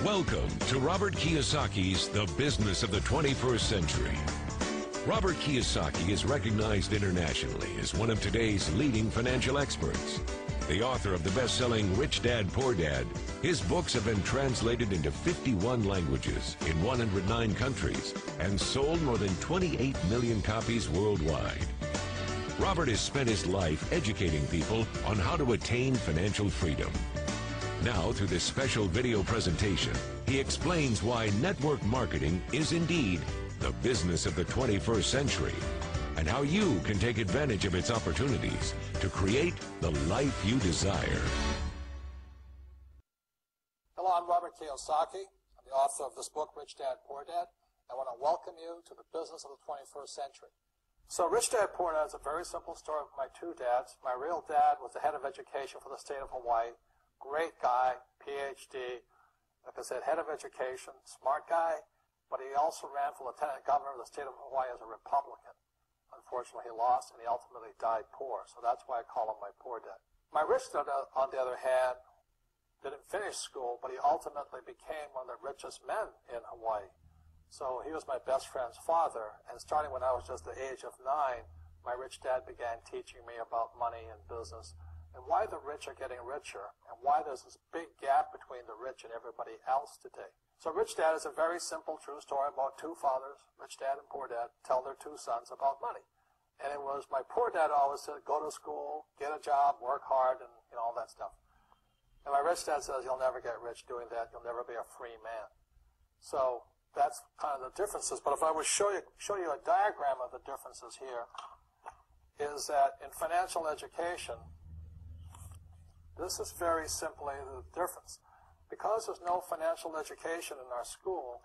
Welcome to Robert Kiyosaki's The Business of the 21st Century. Robert Kiyosaki is recognized internationally as one of today's leading financial experts. The author of the best-selling Rich Dad, Poor Dad, his books have been translated into 51 languages in 109 countries and sold more than 28 million copies worldwide. Robert has spent his life educating people on how to attain financial freedom. Now, through this special video presentation, he explains why network marketing is indeed the business of the 21st century and how you can take advantage of its opportunities to create the life you desire. Hello, I'm Robert Kiyosaki. I'm the author of this book, Rich Dad, Poor Dad. I want to welcome you to the business of the 21st century. So Rich Dad, Poor Dad is a very simple story of my two dads. My real dad was the head of education for the state of Hawaii. Great guy, PhD, like I said, head of education, smart guy, but he also ran for lieutenant governor of the state of Hawaii as a Republican. Unfortunately, he lost, and he ultimately died poor, so that's why I call him my poor dad. My rich dad, on the other hand, didn't finish school, but he ultimately became one of the richest men in Hawaii. So he was my best friend's father, and starting when I was just the age of 9, my rich dad began teaching me about money and business, and why the rich are getting richer, and why there's this big gap between the rich and everybody else today. So Rich Dad is a very simple, true story about two fathers, Rich Dad and Poor Dad, tell their two sons about money. And it was my poor dad always said, go to school, get a job, work hard, and all that stuff. And my rich dad says, you'll never get rich doing that, you'll never be a free man. So that's kind of the differences. But if I would show you a diagram of the differences here, is that in financial education, this is very simply the difference. Because there's no financial education in our school,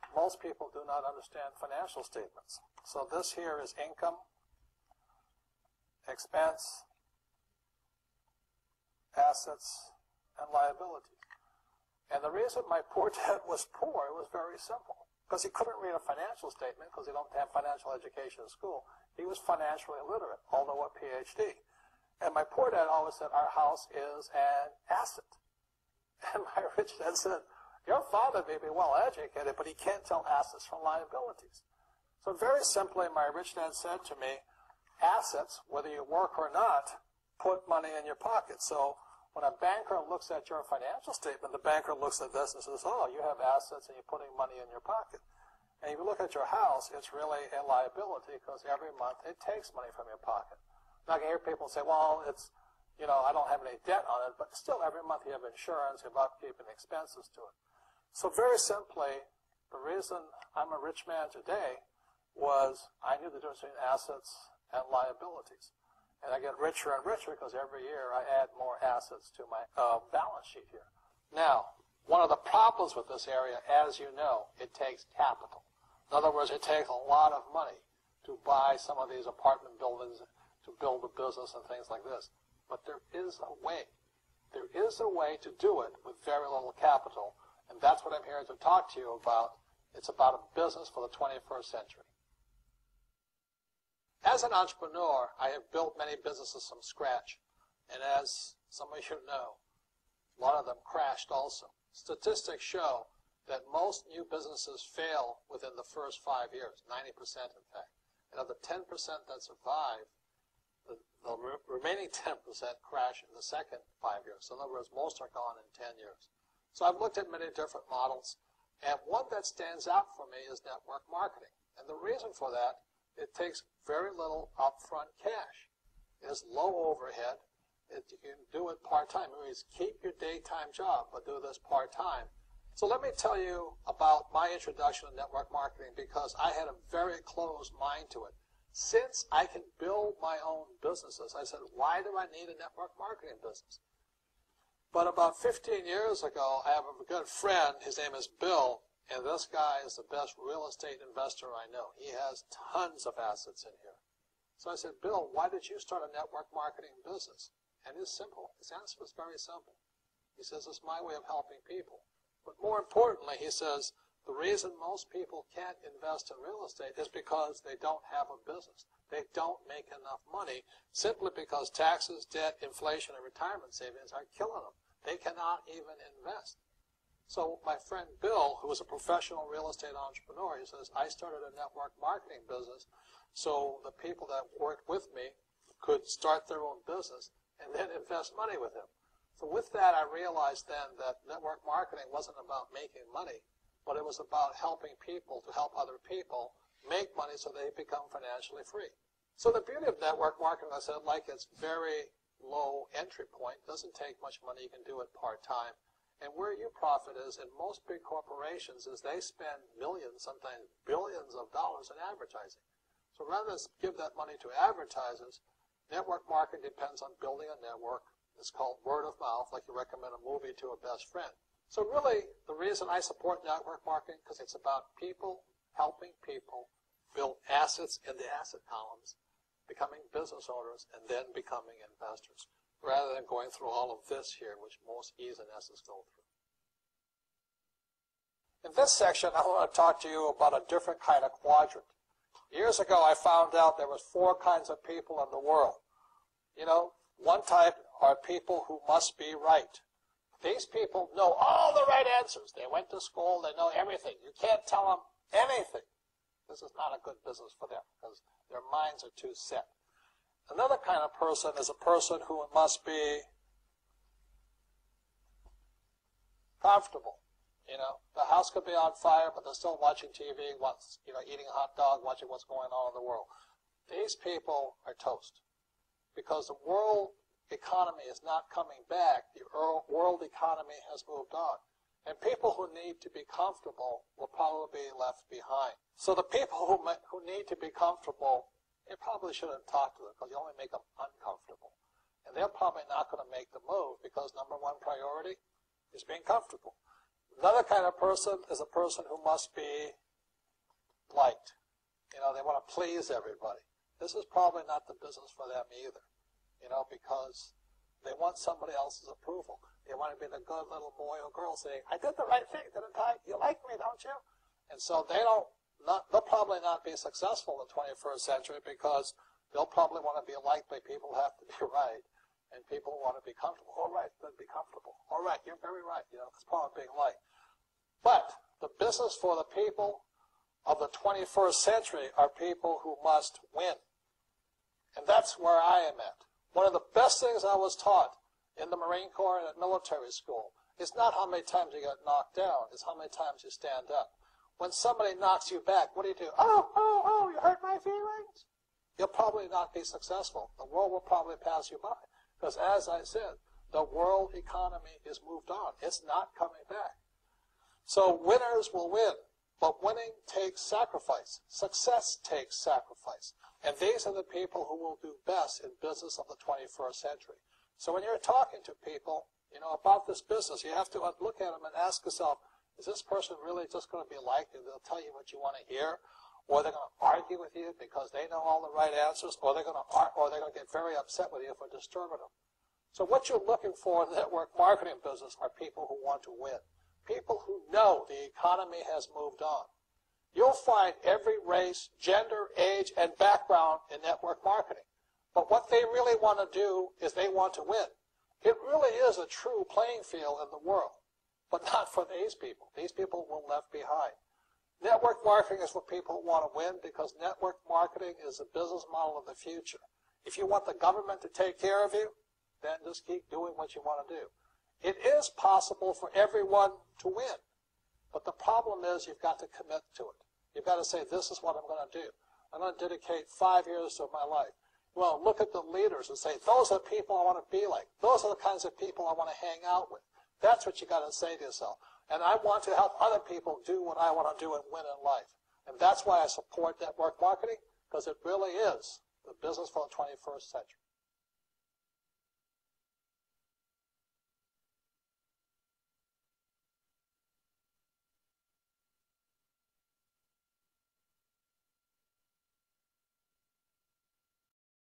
most people do not understand financial statements. So this here is income, expense, assets, and liabilities. And the reason my poor dad was poor was very simple. Because he couldn't read a financial statement because he don't have financial education in school. He was financially illiterate, although a PhD. And my poor dad always said, our house is an asset. And my rich dad said, your father may be well educated, but he can't tell assets from liabilities. So very simply, my rich dad said to me, assets, whether you work or not, put money in your pocket. So when a banker looks at your financial statement, the banker looks at this and says, oh, you have assets and you're putting money in your pocket. And if you look at your house, it's really a liability because every month it takes money from your pocket. Now, I can hear people say, well, it's, I don't have any debt on it, but still every month you have insurance, you have upkeep and expenses to it. So very simply, the reason I'm a rich man today was I knew the difference between assets and liabilities. And I get richer and richer because every year I add more assets to my balance sheet here. Now, one of the problems with this area, as you know, it takes capital. In other words, it takes a lot of money to buy some of these apartment buildings, to build a business and things like this. But there is a way. There is a way to do it with very little capital, and that's what I'm here to talk to you about. It's about a business for the 21st century. As an entrepreneur, I have built many businesses from scratch, and as some of you know, a lot of them crashed also. Statistics show that most new businesses fail within the first 5 years, 90% in fact. And of the 10% that survive, the remaining 10% crash in the second 5 years. So in other words, most are gone in 10 years. So I've looked at many different models, and one that stands out for me is network marketing. And the reason for that, it takes very little upfront cash. It is low overhead. You can do it part-time. It means keep your daytime job, but do this part-time. So let me tell you about my introduction to network marketing because I had a very closed mind to it. Since I can build my own businesses, I said, why do I need a network marketing business? But about 15 years ago, I have a good friend, his name is Bill, and this guy is the best real estate investor I know. He has tons of assets in here. So I said, Bill, why did you start a network marketing business? And it's simple. His answer was very simple. He says, it's my way of helping people. But more importantly, he says, the reason most people can't invest in real estate is because they don't have a business. They don't make enough money simply because taxes, debt, inflation, and retirement savings are killing them. They cannot even invest. So my friend Bill, who was a professional real estate entrepreneur, he says, I started a network marketing business so the people that worked with me could start their own business and then invest money with him. So with that, I realized then that network marketing wasn't about making money, but it was about helping people to help other people make money so they become financially free. So the beauty of network marketing, I said, like it's very low entry point, doesn't take much money, you can do it part-time. And where you profit is in most big corporations is they spend millions, sometimes billions of dollars in advertising. So rather than give that money to advertisers, network marketing depends on building a network. It's called word of mouth, like you recommend a movie to a best friend. So really, the reason I support network marketing, because it's about people helping people build assets in the asset columns, becoming business owners, and then becoming investors, rather than going through all of this here, which most E's and S's go through. In this section, I want to talk to you about a different kind of quadrant. Years ago, I found out there was 4 kinds of people in the world. You know, one type are people who must be right. These people know all the right answers. They went to school, they know everything. You can't tell them anything. This is not a good business for them because their minds are too set. Another kind of person is a person who must be comfortable. You know, the house could be on fire, but they're still watching TV, eating a hot dog, watching what's going on in the world. These people are toast because the world economy is not coming back. The world economy has moved on. And people who need to be comfortable will probably be left behind. So the people who need to be comfortable, you probably shouldn't talk to them because you only make them uncomfortable. And they're probably not going to make the move because number one priority is being comfortable. Another kind of person is a person who must be liked. You know, they want to please everybody. This is probably not the business for them either, you know, because they want somebody else's approval. They want to be the good little boy or girl saying, I did the right thing, didn't I? You like me, don't you? And so they'll probably not be successful in the 21st century because they'll probably want to be liked by people who have to be right. And people want to be comfortable. All right, then be comfortable. All right, you're very right. You know, it's part of being liked. But the business for the people of the 21st century are people who must win. And that's where I am at. One of the best things I was taught in the Marine Corps and at military school is not how many times you get knocked down, it's how many times you stand up. When somebody knocks you back, what do? Oh, you hurt my feelings? You'll probably not be successful. The world will probably pass you by. Because as I said, the world economy is moved on. It's not coming back. So winners will win, but winning takes sacrifice. Success takes sacrifice. And these are the people who will do best in business of the 21st century. So when you're talking to people, you know, about this business, you have to look at them and ask yourself, is this person really just going to be liked and they'll tell you what you want to hear? Or they're going to argue with you because they know all the right answers, or they're going to get very upset with you for disturbing them. So what you're looking for in the network marketing business are people who want to win. People who know the economy has moved on. You'll find every race, gender, age, and background in network marketing. But what they really want to do is they want to win. It really is a true playing field in the world, but not for these people. These people will left behind. Network marketing is for people who want to win because network marketing is a business model of the future. If you want the government to take care of you, then just keep doing what you want to do. It is possible for everyone to win, but the problem is you've got to commit to it. You've got to say, this is what I'm going to do. I'm going to dedicate 5 years of my life. Well, look at the leaders and say, those are the people I want to be like. Those are the kinds of people I want to hang out with. That's what you got to say to yourself. And I want to help other people do what I want to do and win in life. And that's why I support network marketing, because it really is the business for the 21st century.